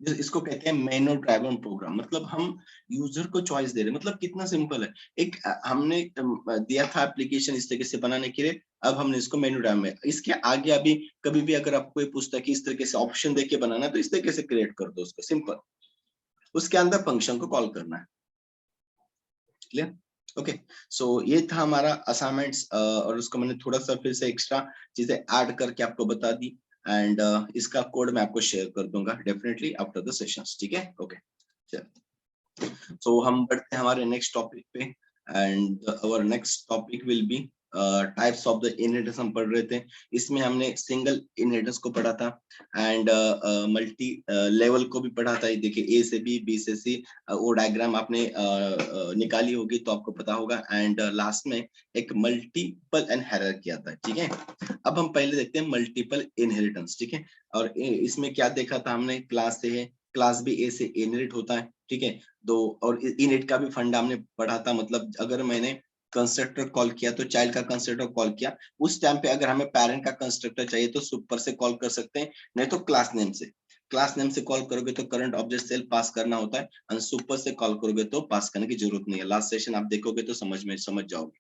इसको कहते हैं मेनू ड्राइवन प्रोग्राम, मतलब हम यूजर को चॉइस दे रहे हैं। मतलब कितना सिंपल है, एक हमने दिया था एप्लीकेशन इस तरीके से बनाने के लिए, अब हमने इसको मेनू ड्राइव में, इसके आगे अभी कभी भी अगर आपको ये पूछता है कि इस तरीके से ऑप्शन देके बनाना तो इस तरीके से क्रिएट कर दो उसको, सिंपल। उसके अंदर फंक्शन को कॉल करना है। क्लियर? ओके, सो ये था हमारा असाइनमेंट्स और उसको मैंने थोड़ा सा फिर से एक्स्ट्रा चीजें ऐड करके आपको बता दी एंड इसका कोड मैं आपको शेयर कर दूंगा डेफिनेटली आफ्टर द सेशंस। ठीक है, ओके चलो, सो हम बढ़ते हैं हमारे नेक्स्ट टॉपिक पे and our next topic will be types of the inheritance हम पढ़ रहे थे। इसमें हमने सिंगल इनहेरिटेंस को पढ़ा था एंड मल्टी लेवल को भी पढ़ा था। देखिए ए से बी, बी से सी, वो डायग्राम आपने निकाली होगी तो आपको पता होगा। एंड लास्ट में एक मल्टीपल एंड हायरार्की आता है। ठीक है, अब हम पहले देखते हैं मल्टीपल इनहेरिटेंस। ठीक है, और इसमें क्या देखा था हमने, क्लास ए है, क्लास भी ए से इनहेरिट होता है। ठीक है, दो और इनहेरिट का भी फंडा हमने पढ़ा था, मतलब अगर मैंने कंस्ट्रक्टर कॉल किया तो चाइल्ड का कंस्ट्रक्टर कॉल किया, उस टाइम पे अगर हमें पेरेंट का कंस्ट्रक्टर चाहिए तो सुपर से कॉल कर सकते हैं, नहीं तो क्लास नेम से। क्लास नेम से कॉल करोगे तो करंट ऑब्जेक्ट सेल पास करना होता है, और सुपर से कॉल करोगे तो पास करने की जरूरत नहीं है। लास्ट सेशन आप देखोगे तो समझ जाओगे।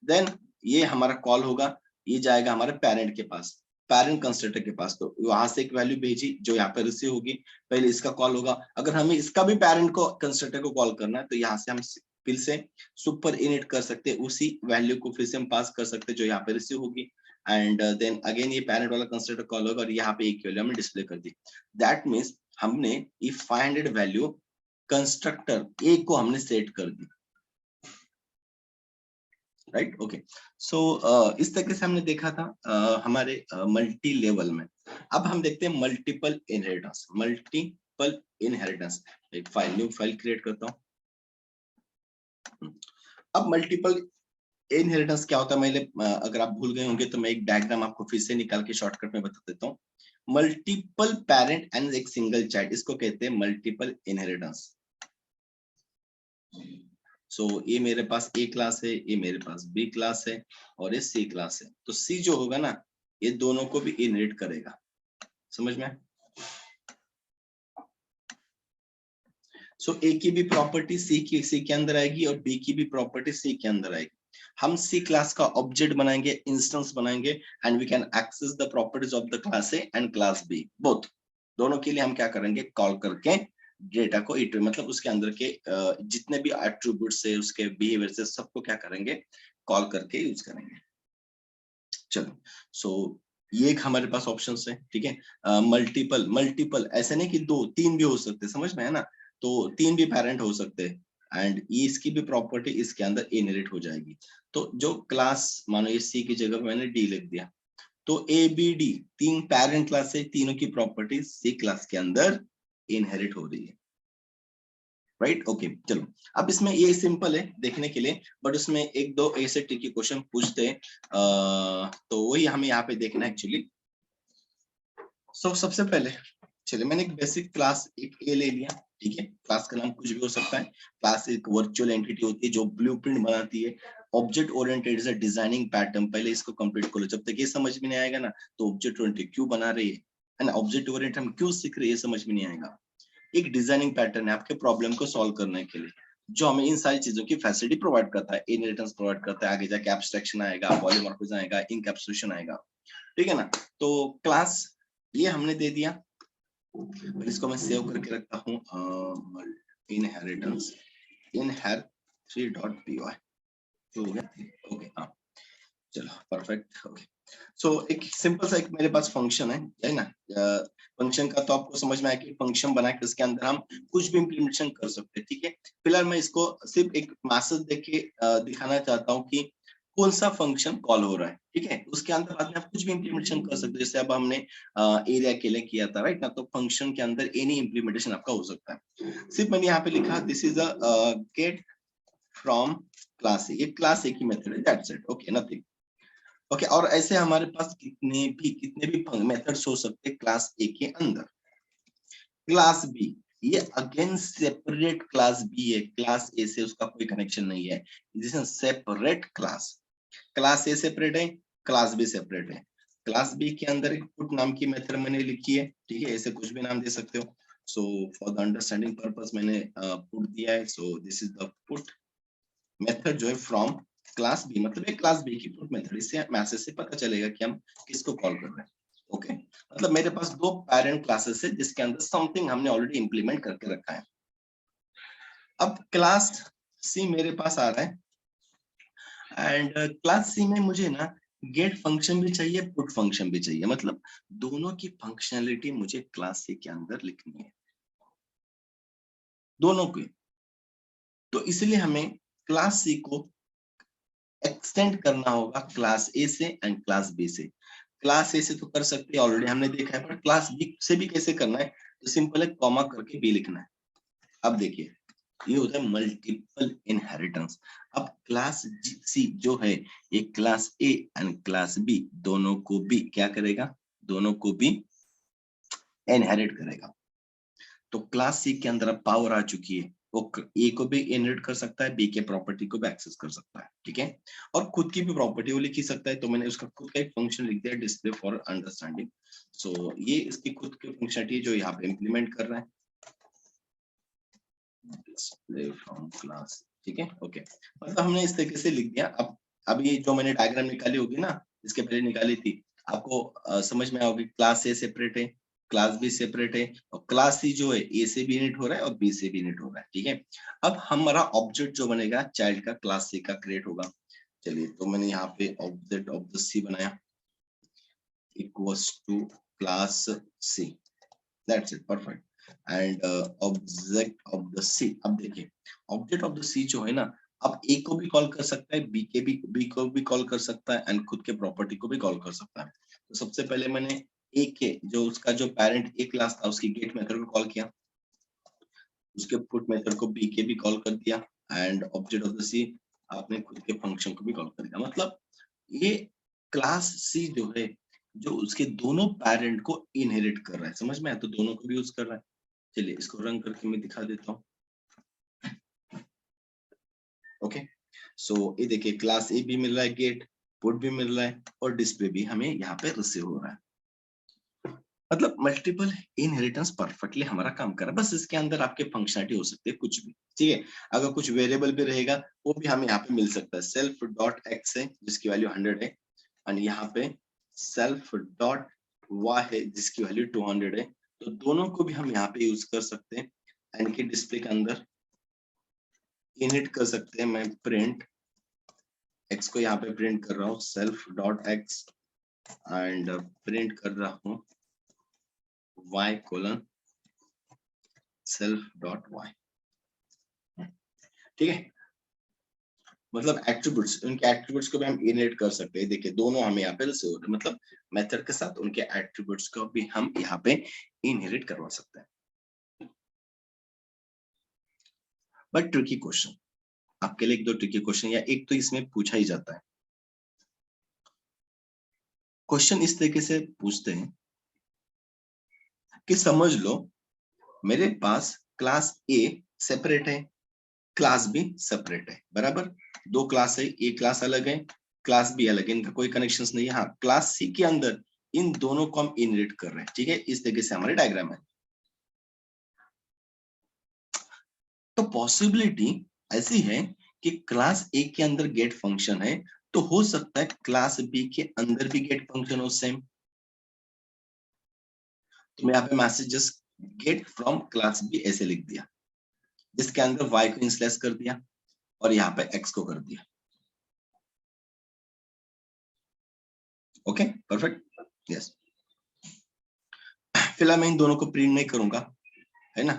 देन ये हमारा कॉल होगा, ये जाएगा हमारे पेरेंट के पास, पेरेंट कंस्ट्रक्टर के पास, तो वहां से एक वैल्यू भेजी जो यहाँ पे रिसीव होगी। पहले इसका कॉल होगा, अगर हमें इसका भी पेरेंट को कंस्ट्रक्टर को कॉल करना है तो यहाँ से हम फिर से सुपर इनिट कर सकते हैं, उसी वैल्यू को फिर से हम पास कर सकते हैं जो यहाँ पे रिसीव होगी। एंड देन अगेन ये पेरेंट वाला कंस्ट्रक्टर कॉल होगा और यहाँ पे एक वैल्यू हमने डिस्प्ले कर दी। दैट मीन्स हमने ये 500 वैल्यू कंस्ट्रक्टर ए को हमने सेट कर दी। राइट, ओके, सो इस तरीके से हमने देखा था हमारे मल्टी लेवल में। अब हम देखते हैं मल्टीपल इनहेरिटेंस। मल्टीपल इनहेरिटेंस, एक फाइल, न्यू फाइल क्रिएट करता हूँ। अब मल्टीपल इनहेरिटेंस क्या होता है, मैं अगर आप भूल गए होंगे तो मैं एक डायग्राम आपको फिर से निकाल के शॉर्टकट में बता देता हूँ। मल्टीपल पेरेंट एंड एक सिंगल चाइल्ड, इसको कहते हैं मल्टीपल इनहेरिटेंस। सो ये मेरे पास ए क्लास है, ये मेरे पास बी क्लास है और ये सी क्लास है, तो सी जो होगा ना ये दोनों को भी इनहेरिट करेगा। समझ में? सो ए की भी प्रॉपर्टी सी के अंदर आएगी और बी की भी प्रॉपर्टी सी के अंदर आएगी। हम सी क्लास का ऑब्जेक्ट बनाएंगे, इंस्टेंस बनाएंगे and we can access the properties of the class A and class B both. दोनों के लिए हम क्या करेंगे, कॉल करके डेटा को इट मतलब उसके अंदर के जितने भी एट्रीब्यूट्स है उसके बिहेवियर से सबको क्या करेंगे, कॉल करके यूज करेंगे। चलो, सो ये एक हमारे पास ऑप्शंस है। ठीक है, मल्टीपल मल्टीपल ऐसे नहीं कि 2 3 भी हो सकते हैं, समझ में है ना, तो 3 भी पेरेंट हो सकते हैं एंड इसकी भी प्रॉपर्टी इसके अंदर इनहेरिट हो जाएगी। तो जो क्लास, मानो ये सी की जगह मैंने डी लिख दिया, तो A B D 3 parent class है, तीनों की प्रॉपर्टी सी क्लास के अंदर इनहेरिट हो रही है। राइट, ओके, चलो अब इसमें ये सिंपल है देखने के लिए, बट उसमें एक दो ऐसे ट्रिकी क्वेश्चन पूछते हैं, तो वही हमें यहाँ पे देखना है एक्चुअली। सो सबसे पहले चलिए, मैंने एक बेसिक क्लास एक ए ले लिया। ठीक है, क्लास का नाम कुछ भी हो सकता है। क्लास एक वर्चुअल एंटिटी होती है जो ब्लूप्रिंट बनाती है। Object oriented is a designing pattern, पहले इसको कंप्लीट करो, जब तक ये समझ में नहीं आएगा ना तो ऑब्जेक्ट ओरिएंटेड क्यों बना रही है ना, ऑब्जेक्ट ओरिएंटेड हम क्यों सीख रहे हैं ये समझ में नहीं आएगा। एक डिजाइनिंग पैटर्न है आपके प्रॉब्लम को सॉल्व करने के लिए। जो हमें इन सारी चीजों की फैसिलिटी प्रोवाइड करता है, इनहेरिटेंस प्रोवाइड करता है, आगे जाके एब्स्ट्रैक्शन आएगा, पॉलीमॉर्फिज्म आएगा, इनकैप्सुलेशन आएगा, ठीक है ना। तो क्लास ये हमने दे दिया, इसको मैं सेव करके रखता हूँ, इनहेरिटेंस inherit3.py हो गया, ओके हाँ, चलो परफेक्ट, ओके। सो एक सिंपल सा एक मेरे पास फंक्शन है ना, फंक्शन का तो आपको समझ में आया कि फंक्शन बना के उसके अंदर हम कुछ भी इम्प्लीमेंटेशन कर सकते हैं, ठीक है। फिलहाल मैं इसको सिर्फ एक मैसेज देख के दिखाना चाहता हूँ कि कौन सा फंक्शन कॉल हो रहा है, ठीक है। उसके अंदर बाद में आप कुछ भी इम्प्लीमेंटेशन कर सकते हो, जैसे अब हमने एरिया के लिए किया था, राइट ना। तो फंक्शन के अंदर एनी इम्प्लीमेंटेशन आपका हो सकता है। सिर्फ मैंने यहाँ पे लिखा this is a gate from class ए, ये क्लास ए की मेथड है, that's it, okay, nothing, okay. और ऐसे हमारे पास कितने भी मेथड्स हो सकते हैं क्लास ए के अंदर। क्लास बी, ये अगेन सेपरेट क्लास बी है, क्लास ए से उसका कोई कनेक्शन नहीं है, this is separate class. Class A separate है, क्लास बी सेपरेट है। क्लास बी के अंदर एक पुट नाम की मेथड मैंने लिखी है, ठीक है, ऐसे कुछ भी नाम दे सकते हो। So for the understanding purpose मैंने पुट दिया है, so this is the put method जो है फ्रॉम क्लास बी, मतलब एक क्लास बी की पुट मेथड। इससे मैसेज से पता चलेगा कि हम किसको कॉल कर रहे हैं, ओके। मतलब मेरे पास दो पेरेंट क्लासेस है जिसके अंदर समथिंग हमने ऑलरेडी इंप्लीमेंट करके रखा है। अब क्लास सी मेरे पास आ रहा है, एंड क्लास सी में मुझे ना गेट फंक्शन भी चाहिए, पुट फंक्शन भी चाहिए, मतलब दोनों की फंक्शनैलिटी मुझे क्लास सी के अंदर लिखनी है, दोनों की। तो इसलिए हमें क्लास सी को एक्सटेंड करना होगा क्लास ए से एंड क्लास बी से। क्लास ए से तो कर सकते हैं, ऑलरेडी हमने देखा है, पर क्लास बी से भी कैसे करना है, तो सिंपल है, कॉमा करके बी लिखना है। अब देखिए ये होता है मल्टीपल इनहेरिटेंस। अब क्लास सी जो है ये class A and class B दोनों को भी क्या करेगा, दोनों को भी इनहेरिट करेगा। तो क्लास सी के अंदर अब पावर आ चुकी है, वो ए को भी इनहेरिट कर सकता है, बी के प्रॉपर्टी को भी एक्सेस कर सकता है, ठीक है। और खुद की भी प्रॉपर्टी वो लिख ही सकता है, तो मैंने उसका खुद का एक फंक्शन लिख दिया, डिस्प्ले फॉर अंडरस्टैंडिंग। सो ये इसकी खुद की फंक्शनलिटी जो यहाँ पे इंप्लीमेंट कर रहा है, डिस्प्ले फ्रॉम क्लास, ठीक है, ओके। मतलब हमने इस तरीके से लिख दिया। अब अभी जो मैंने डायग्राम निकाली होगी ना, इसके पहले निकाली थी, आपको समझ में आओगी, क्लास ए सेपरेट है, क्लास बी सेपरेट है, और क्लास सी जो है ए से भी इनिट हो रहा है और बी से भी इनिट हो रहा है, ठीक है। अब हमारा ऑब्जेक्ट जो बनेगा चाइल्ड का क्लास सी का क्रिएट होगा। चलिए, तो मैंने यहाँ पे ऑब्जेक्ट ऑफ द सी बनाया, equals to class C, that's it, perfect. And object of the C, अब देखिए ऑब्जेक्ट ऑफ द सी जो है ना, अब ए को भी कॉल कर सकता है, बी को भी कॉल कर सकता है, एंड खुद के प्रॉपर्टी को भी कॉल कर सकता है। तो सबसे पहले मैंने ए के जो उसका जो पेरेंट ए क्लास था उसकी गेट मेथड को कॉल किया, उसके पुट मेथड को बी के भी कॉल कर दिया, एंड ऑब्जेक्ट ऑफ द सी आपने खुद के फंक्शन को भी कॉल कर दिया। मतलब ये क्लास सी जो है, जो उसके दोनों पेरेंट को इनहेरिट कर रहा है, समझ में आया, तो दोनों को भी यूज कर रहा है। चलिए इसको रन करके मैं दिखा देता हूँ, ओके। सो ये देखिए क्लास ए भी मिल रहा है, गेट पुट भी मिल रहा है, और डिस्प्ले भी हमें यहाँ पे रिसीव हो रहा है। मतलब मल्टीपल इनहेरिटेंस परफेक्टली हमारा काम कर रहा है, बस इसके अंदर आपके फंक्शनलिटी हो सकती है कुछ भी, ठीक है। अगर कुछ वेरिएबल भी रहेगा वो भी हमें यहाँ पे मिल सकता है, सेल्फ डॉट एक्स है जिसकी वैल्यू 100 है, और यहाँ पे सेल्फ डॉट वाई है जिसकी वैल्यू 200 है। तो दोनों को भी हम यहाँ पे यूज कर सकते हैं, एंड के डिस्प्ले के अंदर इनिट कर सकते हैं। मैं प्रिंट एक्स को यहाँ पे प्रिंट कर रहा हूँ, self dot X, and print कर रहा हूँ y colon self dot Y, ठीक है। मतलब एट्रीब्यूट्स, उनके एट्रीब्यूट्स को भी हम इनहेरिट कर सकते हैं। देखिए दोनों हमें यहाँ पे रिसीव हो रहे हैं, मतलब मेथड के साथ उनके एट्रीब्यूट्स को भी हम यहाँ पे इनहेरिट करवा सकते हैं। बट ट्रिकी क्वेश्चन, आपके लिए एक दो ट्रिकी क्वेश्चन, या एक तो इसमें पूछा ही जाता है। क्वेश्चन इस तरीके से पूछते हैं कि समझ लो मेरे पास क्लास ए सेपरेट है, क्लास बी सेपरेट है, बराबर। दो क्लास है, ए क्लास अलग है, क्लास बी अलग है, इनका कोई कनेक्शंस नहीं है। हाँ, क्लास सी के अंदर इन दोनों को हम इनहेरिट कर रहे हैं, ठीक है। इस तरीके से हमारे डायग्राम है। तो पॉसिबिलिटी ऐसी है कि क्लास ए के अंदर गेट फंक्शन है, तो हो सकता है क्लास बी के अंदर भी गेट फंक्शन हो सेम। तो मैं यहाँ पे messages get from class B ऐसे लिख दिया, जिसके अंदर y को इंस्लेस कर दिया और यहाँ पे x को कर दिया। Okay perfect, yes. फिलहाल मैं इन दोनों को प्रिंट नहीं करूंगा, है ना।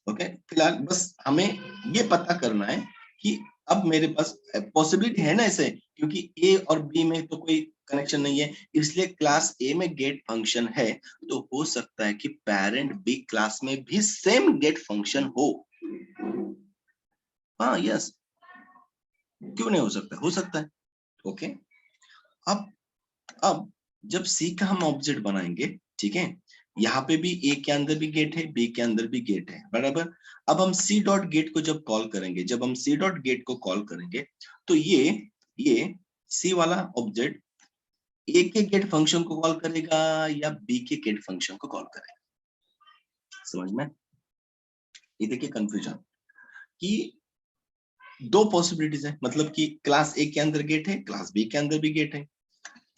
ओके फिलहाल बस हमें ये पता करना है कि अब मेरे पास पॉसिबिलिटी है ना ऐसे, क्योंकि ए और बी में तो कोई कनेक्शन नहीं है, इसलिए क्लास ए में गेट फंक्शन है, तो हो सकता है कि पेरेंट बी क्लास में भी सेम गेट फंक्शन हो। हाँ यस, क्यों नहीं हो सकता, हो सकता है। ओके अब जब सी का हम ऑब्जेक्ट बनाएंगे, ठीक है, यहाँ पे भी ए के अंदर भी गेट है, बी के अंदर भी गेट है, बराबर। अब हम सी डॉट गेट को जब कॉल करेंगे, जब हम सी डॉट गेट को कॉल करेंगे, तो ये सी वाला ऑब्जेक्ट ए के गेट फंक्शन को कॉल करेगा या बी के गेट फंक्शन को कॉल करेगा, समझ में। ये देखिए कंफ्यूजन कि दो पॉसिबिलिटीज है, मतलब कि क्लास ए के अंदर गेट है, क्लास बी के अंदर भी गेट है।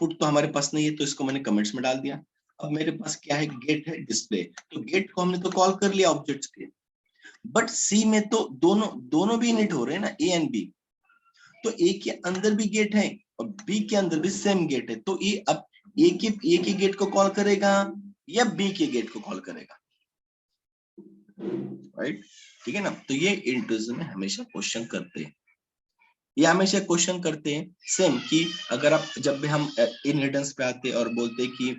पुट तो हमारे पास नहीं है, तो इसको मैंने कमेंट्स में डाल दिया। अब मेरे पास क्या है, गेट है, डिस्प्ले। तो गेट को हमने तो कॉल कर लिया ऑब्जेक्ट्स के, बट सी में तो दोनों दोनों भी इनिट हो रहे हैं ना, ए एंड बी। तो ए के अंदर भी गेट है और बी के अंदर भी सेम गेट है, तो ये अब ए के गेट को कॉल करेगा या बी के गेट को कॉल करेगा, राइट। ठीक है ना। तो ये इंटरव्यू में हमेशा क्वेश्चन करते हैं, ये हमेशा क्वेश्चन करते हैं सेम कि अगर आप जब भी हम इनहेरिटेंस पे आते हैं और बोलते हैं कि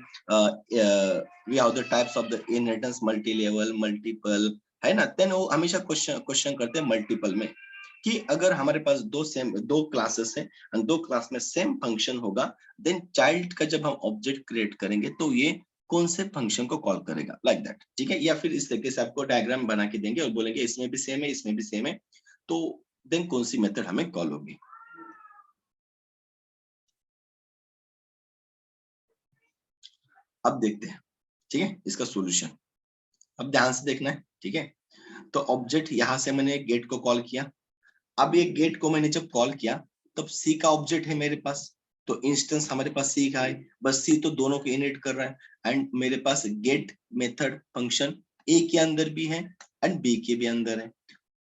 we have the types of the inheritance, multi level, multiple, है ना, देन वो हमेशा क्वेश्चन करते हैं मल्टीपल में, कि अगर हमारे पास दो क्लासेस हैं और दो क्लास में सेम फंक्शन होगा, देन चाइल्ड का जब हम ऑब्जेक्ट क्रिएट करेंगे तो ये कौन से फंक्शन को कॉल करेगा, लाइक दैट। ठीक है, या फिर इस तरीके से आपको डायग्राम बना के देंगे और बोलेंगे इसमें भी सेम है, इसमें भी सेम है, तो देन कौन सी मेथड हमें कॉल होगी। अब देखते हैं, ठीक है, इसका सॉल्यूशन। अब ध्यान से देखना है, ठीक है। तो ऑब्जेक्ट यहां से मैंने गेट को कॉल किया। अब ये गेट को मैंने जब कॉल किया, तब सी का ऑब्जेक्ट है मेरे पास, तो इंस्टेंस हमारे पास सी का है, बस सी तो दोनों को इनिट कर रहा है, एंड मेरे पास गेट मेथड फंक्शन ए के अंदर भी है एंड बी के भी अंदर है,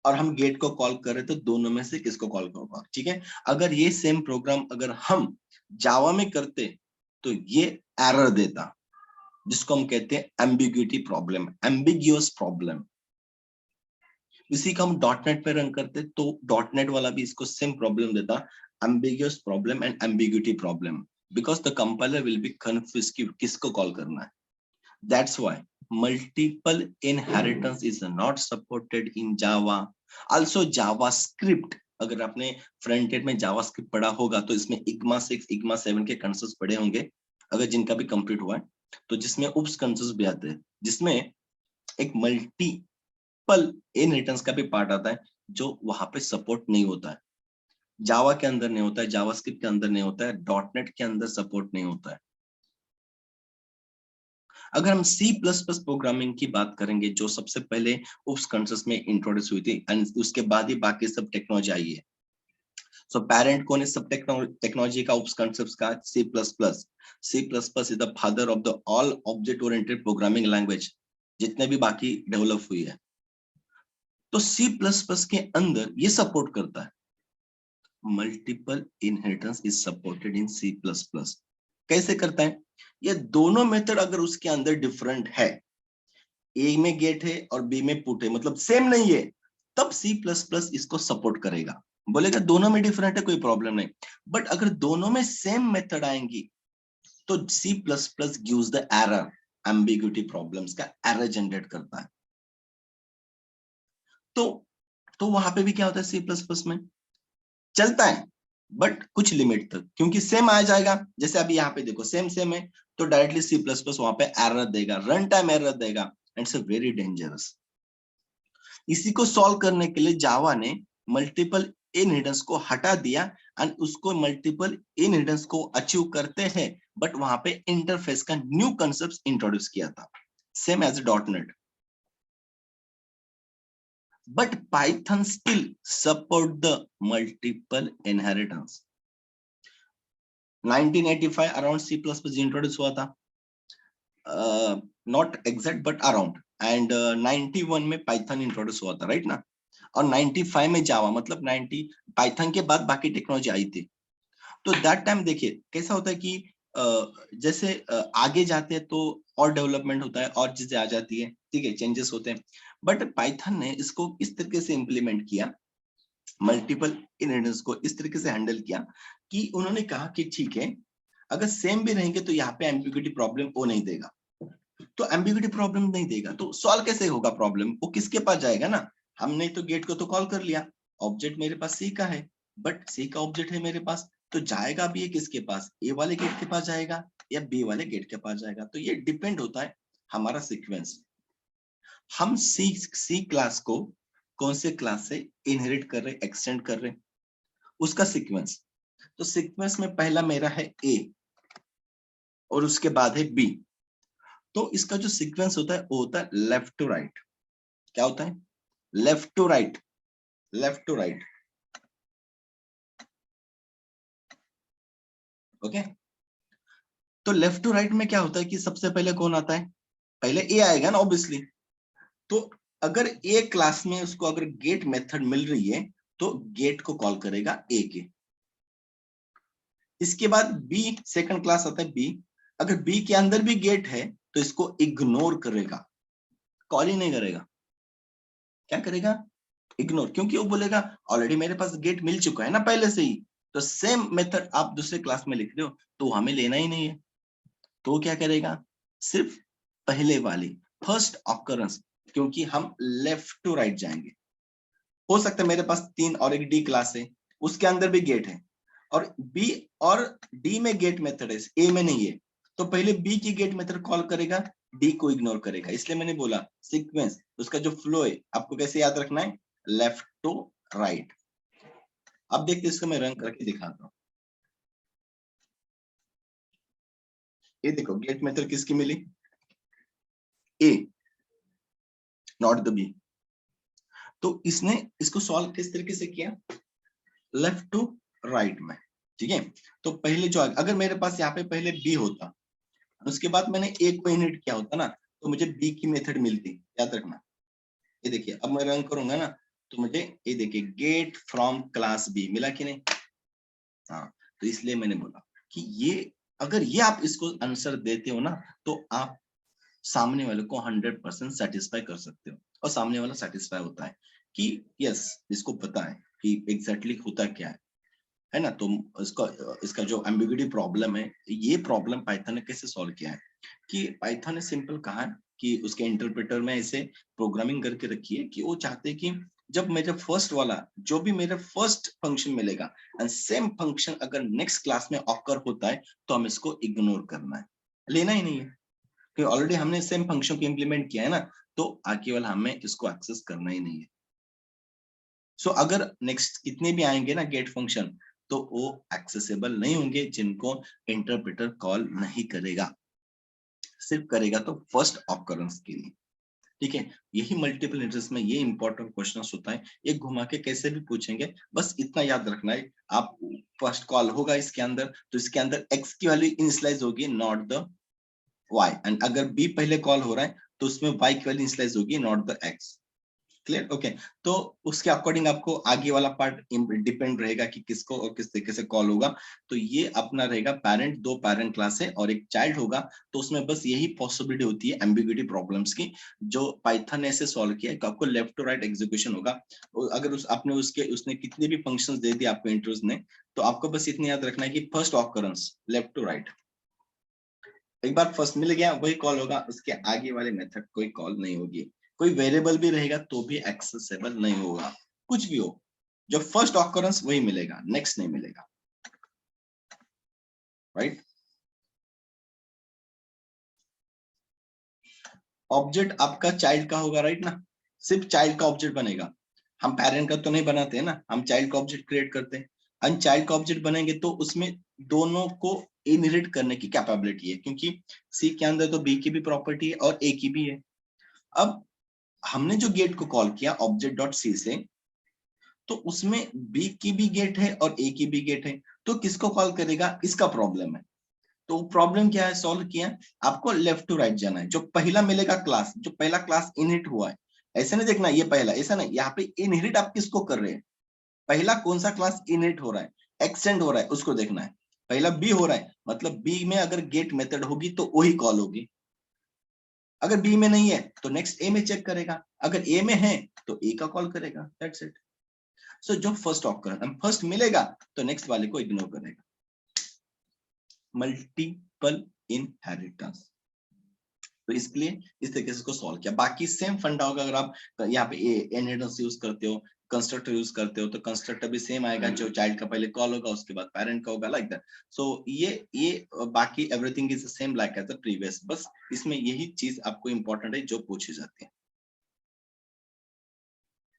और हम गेट को कॉल कर रहे, तो दोनों में से किसको कॉल करूंगा, ठीक है। अगर ये सेम प्रोग्राम अगर हम जावा में करते तो ये एरर देता, जिसको हम कहते हैं एम्बिग्यूटी प्रॉब्लम, एम्बिगियस प्रॉब्लम। इसी का हम डॉट नेट पे रन करते तो डॉट नेट वाला भी इसको सेम प्रॉब्लम देता, ambiguous problem and ambiguity problem, because the compiler will be confuse कि किसको कॉल करना है। That's why multiple inheritance is not supported in Java. Also JavaScript, अगर आपने फ्रंट एंड में जावास्क्रिप्ट पढ़ा होगा तो इसमें इग्मा 6 इग्मा 7 के कंसेप्ट्स पढ़े होंगे, अगर जिनका भी कंप्लीट हुआ है, तो जिसमें उप्स कंसेप्ट्स भी आते हैं, जिसमें एक मल्टीपल इनहेरिटेंस का भी पार्ट आता है, जो वहां पे सपोर्ट नहीं होता है, जावा के अंदर नहीं होता है, जावास्क्रिप्ट के अंदर नहीं होता है, डॉट नेट के अंदर सपोर्ट नहीं होता है। अगर हम C++ प्रोग्रामिंग की बात करेंगे, जो सबसे पहले उस कंसेप्ट में इंट्रोड्यूस हुई थी, एंड उसके बाद ही बाकी सब टेक्नोलॉजी आई है। सो पेरेंट कौन है सब टेक्नोलॉजी का, उस कंसेप्ट का? C++। C++ is the father of the all object oriented programming language, जितने भी बाकी डेवलप हुई है। तो C++ के अंदर ये सपोर्ट करता है, multiple inheritance is supported in C++। कैसे करता है? ये दोनों मेथड अगर उसके अंदर डिफरेंट है, ए में गेट है और बी में पुट है, मतलब सेम नहीं है, तब C++ इसको सपोर्ट करेगा। बोलेगा दोनों में डिफरेंट है, कोई प्रॉब्लम नहीं। बट अगर दोनों में सेम मेथड आएंगी, तो C++ gives the error, ambiguity problems का एरर जनरेट करता है। तो वहां पे भी क्या होता है, C++ में चलता है बट कुछ लिमिट तक, क्योंकि सेम आ जाएगा। जैसे अभी यहाँ पे देखो सेम सेम है, तो डायरेक्टली C++ वहां पे एरर देगा, रन टाइम एरर देगा, एंड इट्स वेरी डेंजरस। इसी को सॉल्व करने के लिए जावा ने मल्टीपल इनहेरिटेंस को हटा दिया, एंड उसको मल्टीपल इनहेरिटेंस को अचीव करते हैं, बट वहां पे इंटरफेस का न्यू कंसेप्ट इंट्रोड्यूस किया था, same as dot net. but Python still support the multiple inheritance. 1985 around C++ introduce हुआ था, not exact but around, and 91 में पाइथन इंट्रोड्यूस हुआ था, राइट ना, और 95 में जावा, मतलब 90 पाइथन के बाद बाकी टेक्नोलॉजी आई थी। तो दैट टाइम देखिए कैसा होता है कि जैसे आगे जाते हैं तो और डेवलपमेंट होता है और चीजें आ जाती है, ठीक है, चेंजेस होते हैं, बट पाइथन ने इसको इस तरीके से इम्प्लीमेंट किया, मल्टीपल इनहेरिटेंस को इस तरीके से हैंडल किया कि उन्होंने कहा कि ठीक है, अगर सेम भी रहेंगे तो यहाँ पे एम्बिग्यूटी प्रॉब्लम वो नहीं देगा, तो एम्बिग्यूटी प्रॉब्लम नहीं देगा तो सॉल्व कैसे होगा प्रॉब्लम, वो किसके पास जाएगा ना, हमने तो गेट को तो कॉल कर लिया, ऑब्जेक्ट मेरे पास सी का है, बट सी का ऑब्जेक्ट है मेरे पास, तो जाएगा भी ये किसके पास, ए वाले गेट के पास जाएगा या बी वाले गेट के पास जाएगा, तो ये डिपेंड होता है हमारा सीक्वेंस, हम सी क्लास को कौन से क्लास से इनहेरिट कर रहे, एक्सटेंड कर रहे, उसका सीक्वेंस। तो सीक्वेंस में पहला मेरा है ए और उसके बाद है बी, तो इसका जो सीक्वेंस होता है वो होता है लेफ्ट टू राइट। क्या होता है? Left to right, left to right, okay. तो लेफ्ट टू राइट में क्या होता है कि सबसे पहले कौन आता है, पहले ए आएगा ना ऑब्वियसली, तो अगर ए क्लास में उसको अगर गेट मेथड मिल रही है तो गेट को कॉल करेगा ए के, इसके बाद बी सेकंड क्लास आता है बी, अगर बी के अंदर भी गेट है तो इसको इग्नोर करेगा, कॉल ही नहीं करेगा, क्या करेगा, इग्नोर, क्योंकि वो बोलेगा ऑलरेडी मेरे पास गेट मिल चुका है ना पहले से ही, तो सेम मेथड आप दूसरे क्लास में लिख रहे हो तो हमें लेना ही नहीं है, तो क्या करेगा, सिर्फ पहले वाली फर्स्ट ऑकरेंस, क्योंकि हम लेफ्ट टू राइट जाएंगे, हो सकता है मेरे पास 3 और एक डी क्लास है उसके अंदर भी गेट है और बी और डी में गेट मेथड है, ए में नहीं है, तो पहले बी की गेट मेथड कॉल करेगा, डी को इग्नोर करेगा, इसलिए मैंने बोला सीक्वेंस उसका जो फ्लो है आपको कैसे याद रखना है, लेफ्ट टू राइट। अब देखते इसको मैं रन करके दिखाता हूँ, ये देखो गेट मेथड किसकी मिली, ए, नॉट द बी, तो इसने इसको सॉल्व किस तरीके से किया, लेफ्ट टू राइट में, ठीक है। तो पहले जो अगर मेरे पास यहाँ पे पहले बी होता उसके बाद मैंने ए को इनहेरिट किया होता ना, तो मुझे बी की मेथड मिलती, याद रखना। ये देखिए अब मैं रन करूंगा ना तो मुझे ये देखिए गेट फ्रॉम क्लास बी मिला कि नहीं, हाँ, तो इसलिए मैंने बोला कि ये अगर ये आप इसको आंसर देते हो ना तो आप सामने वाले को 100% सेटिस्फाई कर सकते हो, और सामने वाला सेटिस्फाई होता है कि यस इसको पता है कि एग्जैक्टली होता क्या है ना। तो इसका इसका जो एम्बिग्यूटी प्रॉब्लम है, ये प्रॉब्लम पाइथन ने कैसे सॉल्व किया है कि पाइथन ने सिंपल कहा है कि उसके इंटरप्रेटर में ऐसे प्रोग्रामिंग करके रखी है कि वो चाहते हैं कि जब मेरे फर्स्ट वाला जो भी मेरा फर्स्ट फंक्शन मिलेगा एंड सेम फंक्शन अगर नेक्स्ट क्लास में ऑकर होता है तो हम इसको इग्नोर करना है, लेना ही नहीं है, क्योंकि ऑलरेडी हमने सेम फंक्शन को इम्प्लीमेंट किया है ना, तो आगे वाला हमें इसको एक्सेस करना ही नहीं है। सो अगर नेक्स्ट कितने भी आएंगे ना गेट फंक्शन तो वो एक्सेसिबल नहीं होंगे जिनको इंटरप्रेटर कॉल नहीं करेगा, सिर्फ करेगा तो फर्स्ट ऑकरेंस के लिए, ठीक है। यही मल्टीपल इंटरेस्ट में ये इंपॉर्टेंट क्वेश्चन होता है, एक घुमा के कैसे भी पूछेंगे, बस इतना याद रखना है, आप फर्स्ट कॉल होगा इसके अंदर तो इसके अंदर एक्स की वैल्यू इनिशियलाइज होगी नॉट द वाई, एंड अगर बी पहले कॉल हो रहा है तो उसमें वाई की वैल्यू इनिशियलाइज होगी not the x, clear, okay. तो उसके अकॉर्डिंग आपको आगे वाला पार्ट डिपेंड रहेगा कि किसको और किस तरीके से कॉल होगा। तो ये अपना रहेगा पैरेंट, 2 पैरेंट क्लास है और एक चाइल्ड होगा, तो उसमें बस यही पॉसिबिलिटी होती है एम्बिग्यूटी प्रॉब्लम्स की, जो पाइथन ने ऐसे सॉल्व किया है कि आपको लेफ्ट टू राइट एग्जीक्यूशन होगा। अगर आपने उसने कितने भी फंक्शंस दे दिए आपको इंट्रोज ने, तो आपको बस इतना याद रखना है कि first occurrence left to right, एक बार फर्स्ट मिल गया वही कॉल होगा, उसके आगे वाले मेथड कोई कॉल नहीं होगी, कोई वेरिएबल भी रहेगा तो भी एक्सेसिबल नहीं होगा, कुछ भी हो, जो फर्स्ट ऑकरेंस वही मिलेगा, नेक्स्ट नहीं मिलेगा, राइट। ऑब्जेक्ट आपका चाइल्ड का होगा, राइट ना, सिर्फ चाइल्ड का ऑब्जेक्ट बनेगा, हम पेरेंट का तो नहीं बनाते हैं ना, हम चाइल्ड का ऑब्जेक्ट क्रिएट करते हैं, हम चाइल्ड का ऑब्जेक्ट बनेंगे तो उसमें दोनों को इनहेरिट करने की कैपेबिलिटी है, क्योंकि सी के अंदर तो बी की भी प्रॉपर्टी है और ए की भी है। अब हमने जो गेट को कॉल किया ऑब्जेक्ट डॉट सी से, तो उसमें बी की भी गेट है और ए की भी गेट है, तो किसको कॉल करेगा, इसका प्रॉब्लम है। तो प्रॉब्लम क्या है, सॉल्व किया, आपको लेफ्ट टू राइट जाना है। जो पहला मिलेगा क्लास, जो पहला क्लास इनहेरिट हुआ है, ऐसे नहीं देखना ये पहला, ऐसा नहीं, यहाँ पे इनहेरिट आप किसको कर रहे हैं, पहला कौन सा क्लास इनहेरिट हो रहा है, एक्सटेंड हो रहा है, उसको देखना है। पहला बी हो रहा है, मतलब बी में अगर गेट मेथड होगी तो वही कॉल होगी। अगर बी में नहीं है तो नेक्स्ट ए में चेक करेगा, अगर ए में है तो ए का कॉल करेगा, दैट्स इट। सो जो फर्स्ट ऑकरेंस फर्स्ट मिलेगा तो नेक्स्ट वाले को इग्नोर करेगा। मल्टीपल इनहेरिटेंस, तो इसके लिए इस तरीके से इसको सॉल्व किया। बाकी सेम फंडा होगा, अगर आप यहाँ पे इनहेरिटेंस यूज करते हो, कंस्ट्रक्टर यूज करते हो, तो कंस्ट्रक्टर भी सेम आएगा, जो चाइल्ड का पहले कॉल होगा उसके बाद पेरेंट का होगा, लाइक दैट। सो ये बाकी everything is same like as the previous, बस इसमें यही चीज आपको इंपॉर्टेंट है जो पूछी जाती है।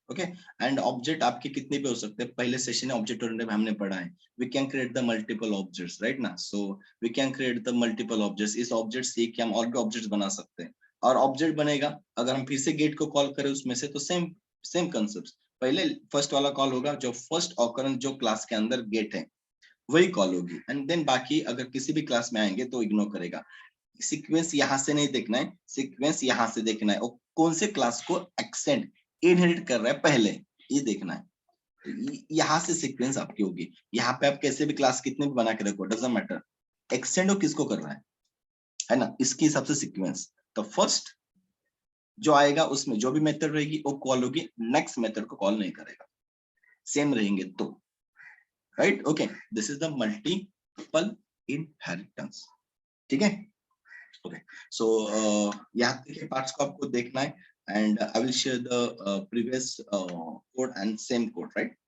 ओके, एंड ऑब्जेक्ट आपके कितने भी हो सकते हैं, पहले सेशन में ऑब्जेक्ट ओरिएंटेड में हमने पढ़ा है, we can create the multiple objects, right ना। So we can create the multiple objects, इस ऑब्जेक्ट से कि हम और भी ऑब्जेक्ट्स बना सकते हैं। और ऑब्जेक्ट बनेगा, अगर हम फिर से गेट को कॉल करें उसमें से, तो सेम सेम कंसेप्ट, पहले फर्स्ट वाला कॉल होगा, जो फर्स्ट ऑकरेंस जो क्लास के अंदर गेट है वही कॉल होगी, एंड देन बाकी अगर किसी भी क्लास में आएंगे तो इग्नोर करेगा। सीक्वेंस यहाँ से नहीं देखना है, सीक्वेंस यहाँ से देखना है, और कौन से क्लास को एक्सटेंड इनहेरिट कर रहा है पहले, ये देखना है। यहाँ से सीक्वेंस आपकी होगी। यहाँ पे आप कैसे भी क्लास कितने भी बना के रखो, डजंट मैटर, एक्सटेंड वो किसको कर रहा है ना, इसके हिसाब से सीक्वेंस। तो फर्स्ट जो आएगा उसमें जो भी मेथड रहेगी वो कॉल होगी, नेक्स्ट मेथड को कॉल नहीं करेगा, सेम रहेंगे तो, right. Okay, this is the multiple inheritance, ठीक है। ओके, सो यहाँ के पार्ट्स को आपको देखना है, and I will share the previous code and same code, right.